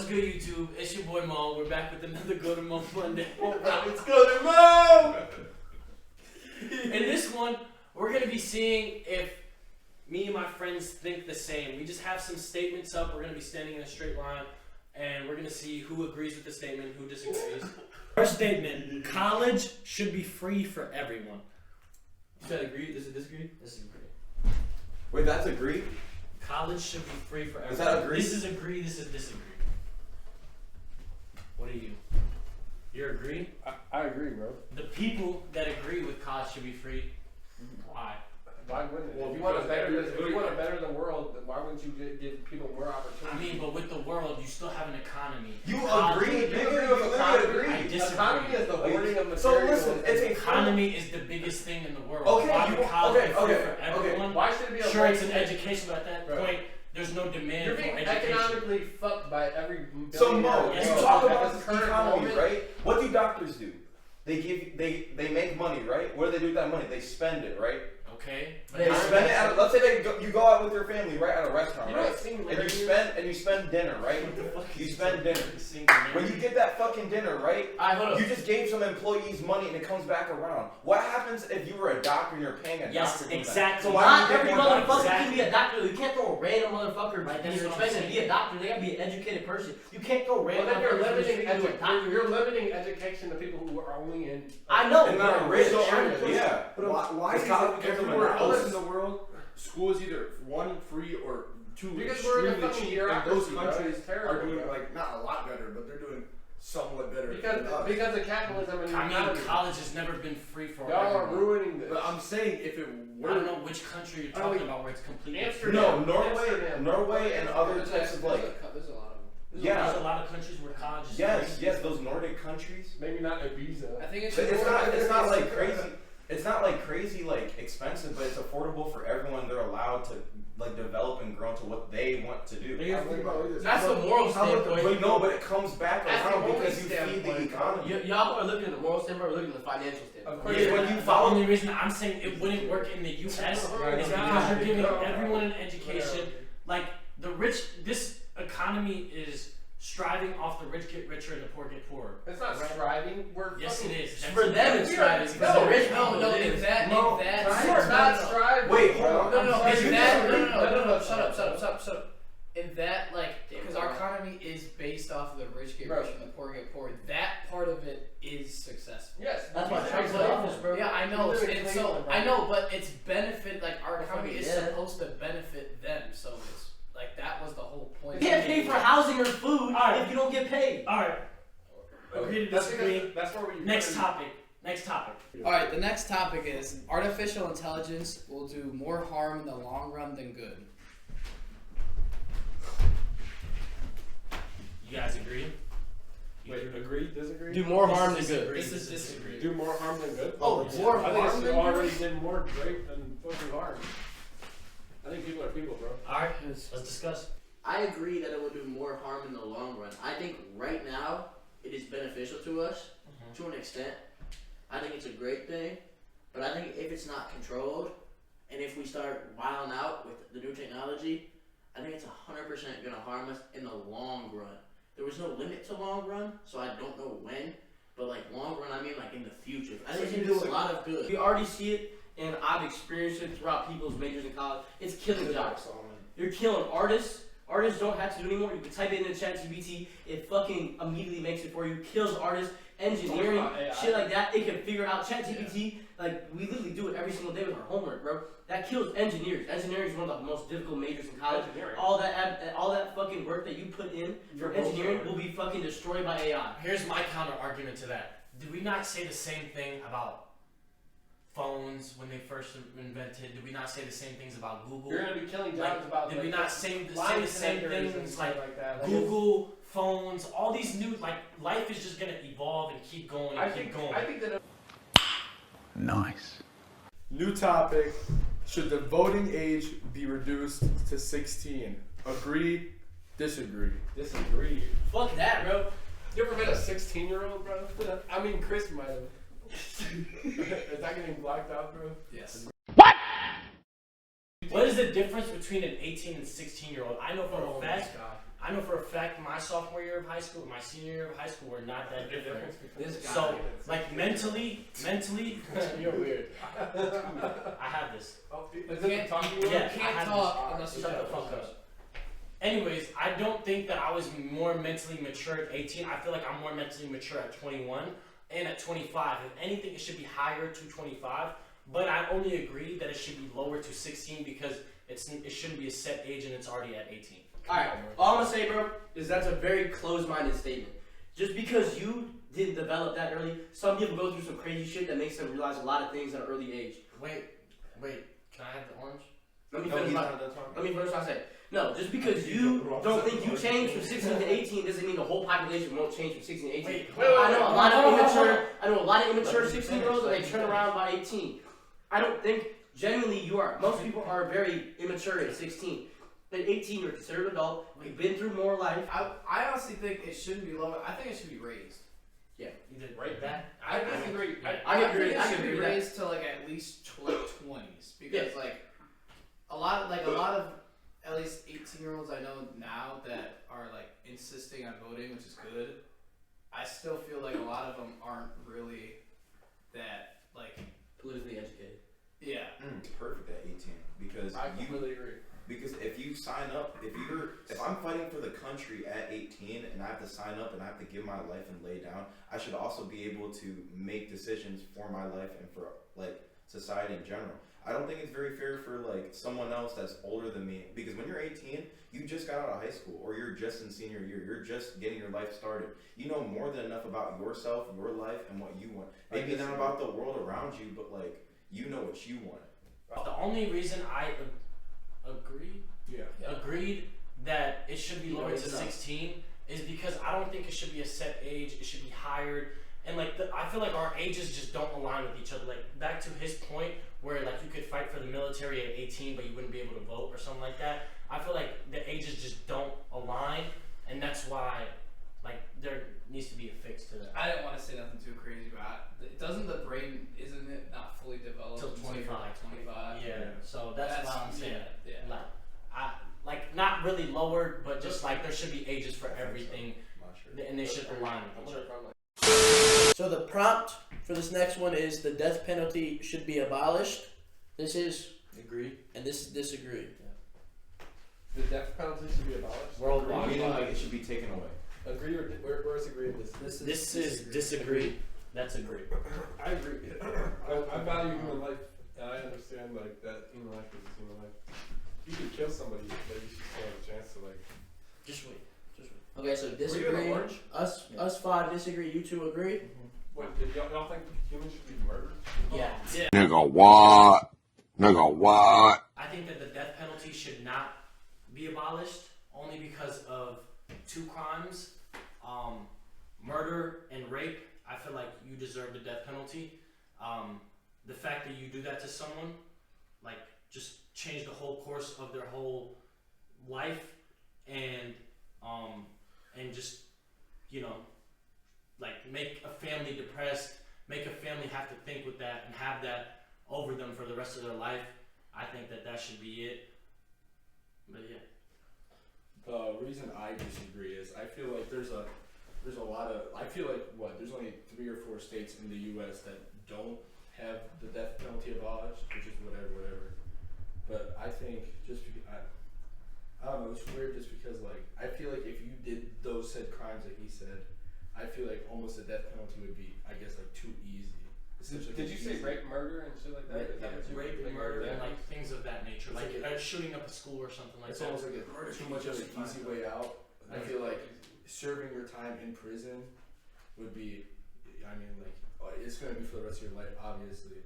What's good, YouTube? It's your boy Mo. We're back with another Go to Mo Monday. Let's go to Mo! In this one, we're going to be seeing if me and my friends think the same. We just have some statements up. We're going to be standing in a straight line, and we're going to see who agrees with the statement, who disagrees. First statement, college should be free for everyone. You said agree? This is disagree? Disagree. Wait, that's agree? College should be free for everyone. Is that agree? This is agree, this is disagree. What are you? You agree? I agree, bro. The people that agree with college should be free, why? Why wouldn't it? Well, if you want to because better the world, then why wouldn't you give people more I opportunity? mean, but with the world, you still have an economy. You College- agree, You nigga. agree You with literally I agree. disagree. Economy is the hoarding of materials. So listen, it's a Economy is the biggest thing in the world. Okay, Why you- would college okay, be free okay, for everyone? Why should it be a Sure, it's right an thing? education, but at that Bro. point, there's no demand You're for being education. economically fucked by every So Mo, billionaire. Yes, you you talk at about this the current economy, moment. right? What do doctors do? They make money, right? What do they do with that money? They spend it, right? Okay? They spend it at, let's say you go out with your family, right, at a restaurant, You know right? what scene And you spend dinner, right? You spend dinner. When you get that fucking dinner, right? Alright, hold up. You just gave some employees money and it comes back around. What happens if you were a doctor and you're paying a Yes, doctor? for that? exactly. So why Not do you every get more motherfucker doctors? Exactly. can be a doctor. You can't throw a random motherfucker Right, and that's you're what I'm expecting to be saying. a doctor. They gotta be an educated person. You can't throw Well, random then you're motherfuckers in the limiting street to a doctor. you're limiting education to people who are only in. I know. And not rich So, areas, yeah. But why It's is college it because of everywhere analysis. else in the world, school is either one, free, or two, Because we're in a extremely fucking cheap, and those bureaucracy, bro. countries It's terrible, are doing bro. like not a lot better, but they're doing somewhat better than Because us. of capitalism and I mean, economy. college has never been free for Y'all are everyone. ruining this. But I'm saying if it I don't were, know which country you're I don't talking about where it's completely Amsterdam. No, Amsterdam. Norway and other types of like, There's a lot of them. yeah. There's a lot of countries where college is Yes, free. yes, those Nordic countries. Maybe not Ibiza. I think it's But it's not like crazy. It's not like crazy like expensive, but it's affordable for everyone. They're allowed to like develop and grow into what they want to do. you have to think about it like this. That's How the about- moral how about the standpoint. But no, but it comes back That's the around only because you feed the standpoint. economy. Y'all are looking at the moral standpoint, we're looking at the financial standpoint. Of course. Yeah, when you the follow- only reason I'm saying it wouldn't work in the U.S. is because you're giving everyone an education. Like the rich, this economy is striving off the rich get richer and the poor get poorer. It's not striving. We're Yes, it fucking. is. That's For them, it's We striving. are- For no, the rich no, people, no, it is. that- No, You are not striving. Wait, hold on. No, I'm no, sorry. is You that, disagree? no, shut up. In that, like, because our economy is based off of the rich get Bro. rich and the poor get poor, that part of it is successful. Yes. That's why you Trump's should in go. office, bro. Yeah, I know. You live in And so Cleveland, I right? know, but it's benefit. Like our Well, economy is yeah. supposed to benefit them. So it's like that was the whole point. You can't pay for housing or food Alright. if you don't get paid. All right. Agree to That's disagree. because that's where we. Next topic. Next topic. All right, the next topic is artificial intelligence will do more harm in the long run than good. You guys agree? You Wait, agree? Disagree? Do more This harm is than disagree. good. This is disagree. Do more harm than good? Oh, Yeah. more I think harm it's than already good? did more great than fucking harm. I think people are people, bro. All right. Let's discuss. I agree that it will do more harm in the long run. I think right now it is beneficial to us to an extent. I think it's a great thing, but I think if it's not controlled and if we start wilding out with the new technology, I think it's 100% going to harm us in the long run. There was no limit to long run, so I don't know when, but like long run, I mean like in the future. I think it can do a lot of good. We already see it, and I've experienced it throughout people's majors in college. It's killing jobs. You're killing artists. Artists don't have to do anymore. You can type it in ChatGPT. It fucking immediately makes it for you. Kills artists, engineering, shit like that. It can figure out ChatGPT. Like we literally do it every single day with our homework, bro. That kills engineers. Engineering is one of the most difficult majors in college. Engineering. All that fucking work that you put in for engineering will be fucking destroyed by AI. Here's my counter argument to that. Did we not say the same thing about phones when they first invented? Did we not say the same things about Google? You're gonna be killing Like, jobs about. did we like, not say the line same connectors and things stuff like that? Google, phones, all these new, like, life is just gonna evolve and keep going and keep going. I think that. Nice. New topic: should the voting age be reduced to 16? Agree? Disagree? Disagree. Fuck that, bro. You ever met a 16-year-old, bro? I mean, Chris might have. Is that getting blacked out, bro? Yes. What is the difference between an 18 and 16-year-old? I know for a fact. I know for a fact my sophomore year of high school, and my senior year of high school were not that different. This guy. So, like mentally, You're weird. I have this. Is it talking to you? Yeah, You I can't have talk this. unless you Shut the fuck up. Anyways, I don't think that I was more mentally mature at 18. I feel like I'm more mentally mature at 21 and at 25. If anything, it should be higher to 25. But I only agree that it should be lower to 16 because it shouldn't be a set age and it's already at 18. Alright, all I'm gonna say, bro, is that's a very closed-minded statement. Just because you didn't develop that early, some people go through some crazy shit that makes them realize a lot of things at an early age. Wait, can I have the orange? Let me No, finish he's my. not done talking. Let me finish what I said. No, just because you don't think you changed from 16 to 18 doesn't mean the whole population won't change from 16 to 18. Wait, I know a lot of immature 16-year-olds and they turn around by 18. I don't think genuinely you are. Most people are very immature at 16. At 18, you're considered an adult. You've been through more life. I honestly think it shouldn't be lower. I think it should be raised. You did right that. I disagree. I think agree. it I should agree be with that. raised to like at least 20s because like a lot of at least 18-year-olds I know now that are like insisting on voting, which is good. I still feel like a lot of them aren't really that like Politically educated. yeah. It's perfect at 18 because I you completely agree. because if you sign up, if I'm fighting for the country at 18 and I have to sign up and I have to give my life and lay down, I should also be able to make decisions for my life and for like society in general. I don't think it's very fair for like someone else that's older than me because when you're 18, you just got out of high school or you're just in senior year. You're just getting your life started. You know more than enough about yourself, your life, and what you want. Maybe not about the world around you, but like you know what you want. The only reason I agreed that it should be You lowered raised to it up. 16 is because I don't think it should be a set age. It should be higher. And like I feel like our ages just don't align with each other. Like back to his point where like you could fight for the military at 18 but you wouldn't be able to vote or something like that. I feel like the ages just don't align and that's why like there needs to be a fix to that. I didn't want to say nothing too crazy, but doesn't the brain isn't it not fully developed Till until you're 25. 25? Yeah. So that's why I'm saying yeah. like not really lowered but just like there should be ages for everything I'm not sure. and they should align with each other. So the prompt for this next one is the death penalty should be abolished. This is Agreed. and this is disagree. The death penalty should be abolished. Worldwide. Meaning like it should be taken away. Agree or where's agree in this? This is disagree. That's agree. I agree. I value human life, and I understand like that human life is human life. You can kill somebody, but you should still have a chance to like. Just wait. Okay, so Were you in disagree. orange? Us five disagree. You two agree. Wait, did y'all think humans should be murdered? Yeah. Nigga, what? Nigga, what? I think that the death penalty should not be abolished only because of two crimes, murder and rape. I feel like you deserve the death penalty. The fact that you do that to someone, like, just change the whole course of their whole life, and just, you know, like make a family depressed, make a family have to think with that and have that over them for the rest of their life. I think that should be it. But yeah. The reason I disagree is I feel like there's a lot of there's only 3 or 4 states in the U.S. that don't have the death penalty abolished, which is whatever. But I think I don't know, it's weird just because like I feel like if you did those said crimes like he said, I feel like almost the death penalty would be like too easy. Did you say rape, murder, and shit like that? Is that what you Rape and like, murder and yeah. like things of that nature, It's like like shooting up a school or something like It's that. almost like too much of an easy way out. I feel like serving your time in prison would be, I mean, like it's gonna be for the rest of your life, obviously.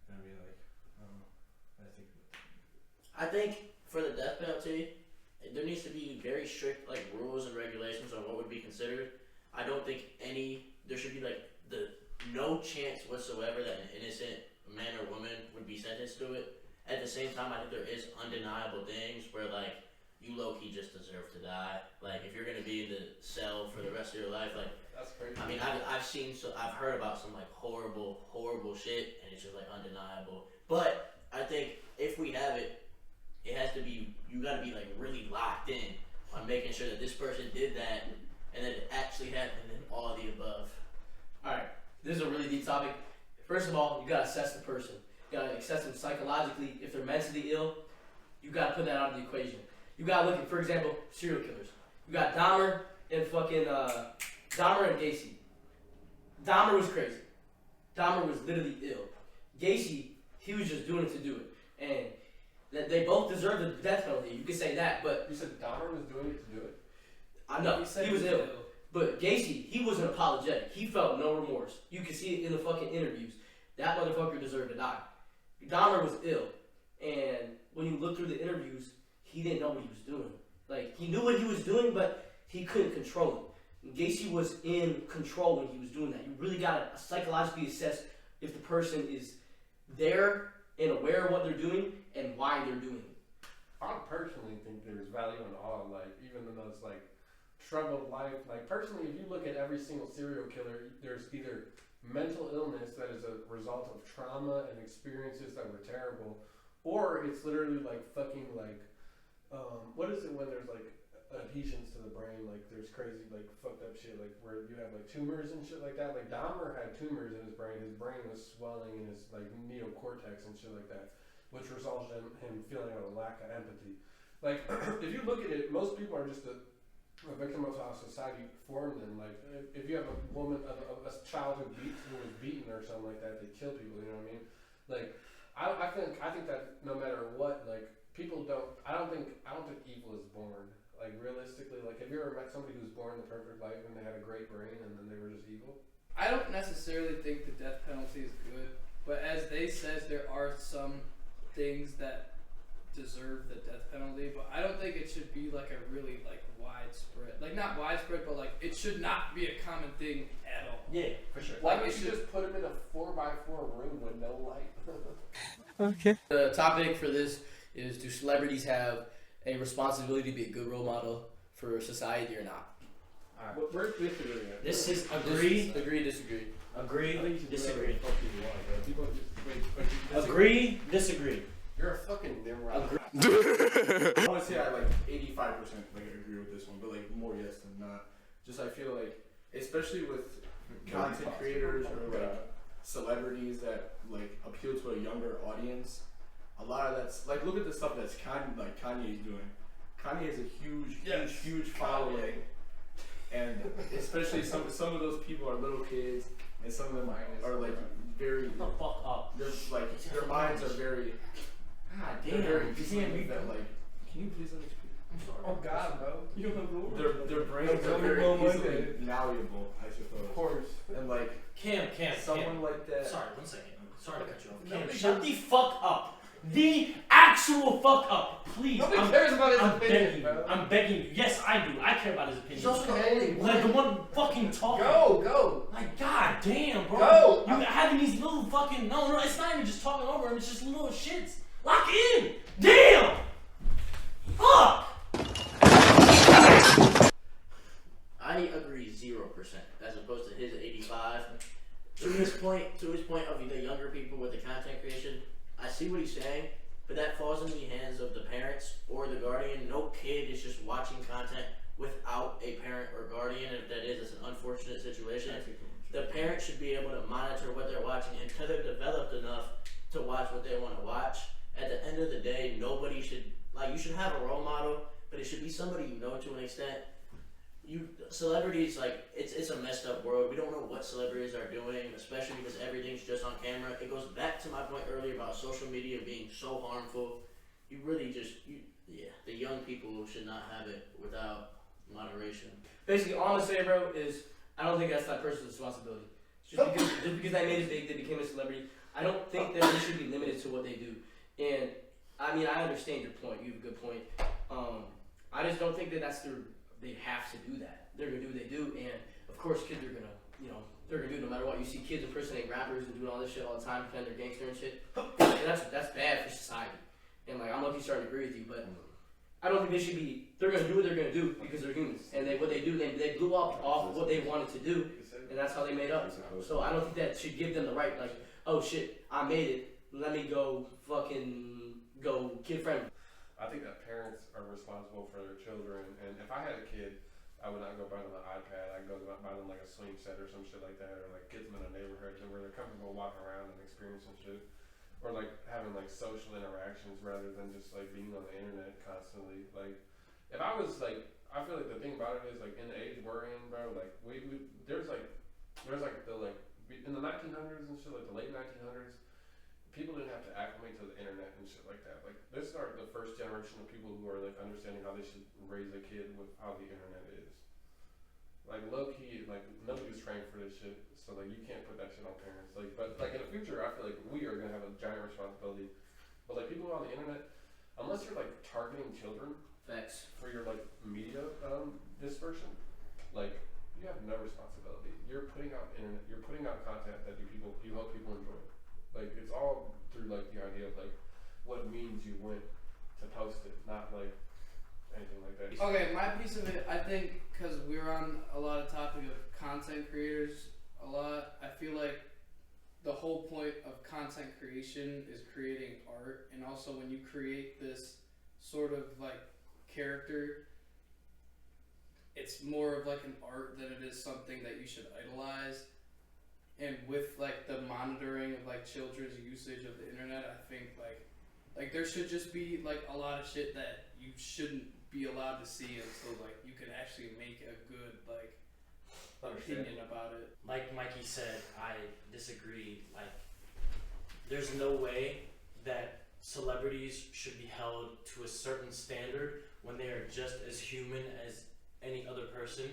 I mean, like I don't know. I think for the death penalty, there needs to be very strict like rules and regulations on what would be considered. I don't think there should be like no chance whatsoever that an innocent man or woman would be sentenced to it. At the same time, I think there is undeniable things where like you low-key just deserve to die. Like if you're gonna be in the cell for the rest of your life, like That's crazy. I mean, I've heard about some like horrible shit, and it's just like undeniable. But I think if we have it, it has to be, you gotta be like really locked in on making sure that this person did that and that it actually happened and all of the above. Alright, this is a really deep topic. First of all, you gotta assess the person. You gotta assess them psychologically. If they're mentally ill, you gotta put that out of the equation. You gotta look at, for example, serial killers. You got Dahmer and fucking Dahmer and Gacy. Dahmer was crazy. Dahmer was literally ill. Gacy, he was just doing it to do it, and that they both deserve the death penalty. You could say that, but You said Dahmer was doing it to do it? I know He said he was ill. But Gacy, he wasn't apologetic. He felt no remorse. You can see it in the fucking interviews. That motherfucker deserved to die. Dahmer was ill, and when you look through the interviews, he didn't know what he was doing. Like, he knew what he was doing, but he couldn't control it. Gacy was in control when he was doing that. You really gotta psychologically assess if the person is there and aware of what they're doing and why they're doing it. I personally think there's value in all, like, even in those, like, troubled life. Like, personally, if you look at every single serial killer, there's either mental illness that is a result of trauma and experiences that were terrible, or it's literally, like, fucking, like, what is it when there's, like, adhesions to the brain, like, there's crazy, like, fucked up shit, like, where you have, like, tumors and shit like that. Like, Dahmer had tumors in his brain was swelling in his, like, neocortex and shit like that, which resulted in him feeling a lack of empathy. Like, if you look at it, most people are just a victim of how society formed them. Like, if you have a woman, a child who was beaten or something like that, they kill people, you know what I mean? Like, I think that no matter what, like, people I don't think evil is born. Like, realistically, like, have you ever met somebody who's born the perfect life and they had a great brain and then they were just evil? I don't necessarily think the death penalty is good, but as they said, there are some things that deserve the death penalty, but I don't think it should be like a really like widespread, like not widespread, but like it should not be a common thing at all. Yeah, for sure. Why Like, don't it you should- just put him in a 4x4 room with no light? The topic for this is: do celebrities have a responsibility to be a good role model for society or not? Where's disagreeing at? This is agree, Agree, disagree. agree, I think you should disagree. Fuck you want, bro. People just wait, disagree. Agree, disagree. You're a fucking nimrod. I want to say I like 85% like agree with this one, but like more yes than not. Just I feel like, especially with content creators or like celebrities that like appeal to a younger audience, a lot of that's like, look at the stuff that's Kanye's doing. Kanye has a huge following, and especially some of those people are little kids, and some of them are like very. Shut the fuck up. They're like their minds are very. God They're very damn. deeply that like. Can you please let me speak? I'm sorry. Oh God, bro. You don't know. Their brains Tell are me very more easily Monday. malleable, I suppose. Of course. And like Cam, someone like that. Sorry, 1 second. Sorry to cut you off. Cam, Nobody shut cares. the fuck up. The actual fuck up, please. Nobody I'm, cares about his I'm opinion, begging you. bro. I'm begging you. Yes, I do. I care about his opinion. He's also the only Like the one. one fucking talking. Go. Like, god damn, bro. Go. You having these little fucking no, it's not even just talking over him. It's just little shits. Lock in. Damn. Fuck. I agree 0% as opposed to his 85. To his point of the younger people with the content creation, I see what he's saying, but that falls in the hands of the parents or the guardian. No kid is just watching content without a parent or guardian. If that is, it's an unfortunate situation. The parent should be able to monitor what they're watching until they're developed enough to watch what they want to watch. At the end of the day, nobody should, like, you should have a role model, but it should be somebody you know to an extent. Celebrities, like, it's a messed up world. We don't know what celebrities are doing, especially because everything's just on camera. It goes back to my point earlier about social media being so harmful. You really just, the young people should not have it without moderation. Basically, all I'm gonna say, bro, is I don't think that's that person's responsibility. Just because they made it big, they became a celebrity. I don't think that they should be limited to what they do. And I mean, I understand your point. You have a good point. I just don't think that they have to do that. They're gonna do what they do, and of course, kids are gonna, they're gonna do it no matter what. You see kids impersonate rappers and doing all this shit all the time, pretend they're gangster and shit. And that's bad for society. And like, I'm lucky starting to agree with you, but I don't think they should be. They're gonna do what they're gonna do because they're humans, and what they do, they blew up off of what they wanted to do, and that's how they made up. So I don't think that should give them the right, like, oh shit, I made it. Let me go fucking go kid friendly. I think that parents are responsible for their children, and if I had a kid, I would not go buy them an iPad. I'd go buy them like a swing set or some shit like that, or like get them in a neighborhood where they're comfortable walking around and experiencing shit, or like having like social interactions rather than just like being on the internet constantly. Like, if I was like, I feel like the thing about it is like in the age we're in, bro. Like there's like the like in the 1900s and shit, like the late 1900s. People didn't have to acclimate to the internet and shit like that. Like, this are the first generation of people who are like understanding how they should raise a kid with how the internet is. Like, low key, like nobody's trained for this shit, so like you can't put that shit on parents. Like, but like in the future, I feel like we are gonna have a giant responsibility. But like people on the internet, unless you're like targeting children Facts. for your like media dispersion, like you have no responsibility. You're putting out content that you hope people enjoy. Like, it's all through, like, the idea of, like, what means you went to post it, not, like, anything like that. Okay, my piece of it, I think, because we're on a lot of topic of content creators a lot, I feel like the whole point of content creation is creating art, and also when you create this sort of, like, character, it's more of, like, an art than it is something that you should idolize. And with like the monitoring of like children's usage of the internet, I think like there should just be like a lot of shit that you shouldn't be allowed to see until like you can actually make a good like opinion about it. Like Mikey said, I disagree. Like, there's no way that celebrities should be held to a certain standard when they are just as human as any other person.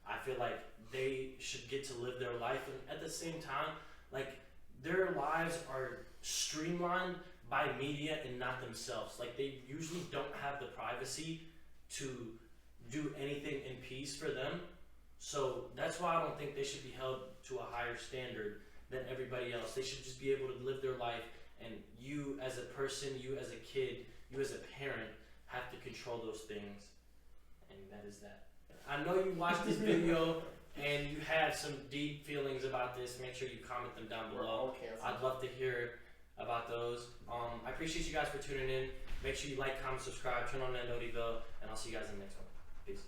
I feel like they should get to live their life, and at the same time, like, their lives are streamlined by media and not themselves. Like, they usually don't have the privacy to do anything in peace for them. So that's why I don't think they should be held to a higher standard than everybody else. They should just be able to live their life, and you as a person, you as a kid, you as a parent have to control those things. And that is that. I know you watched this video and you have some deep feelings about this. Make sure you comment them down below. I'd love to hear about those. I appreciate you guys for tuning in. Make sure you like, comment, subscribe, turn on that noty bell, and I'll see you guys in the next one. Peace.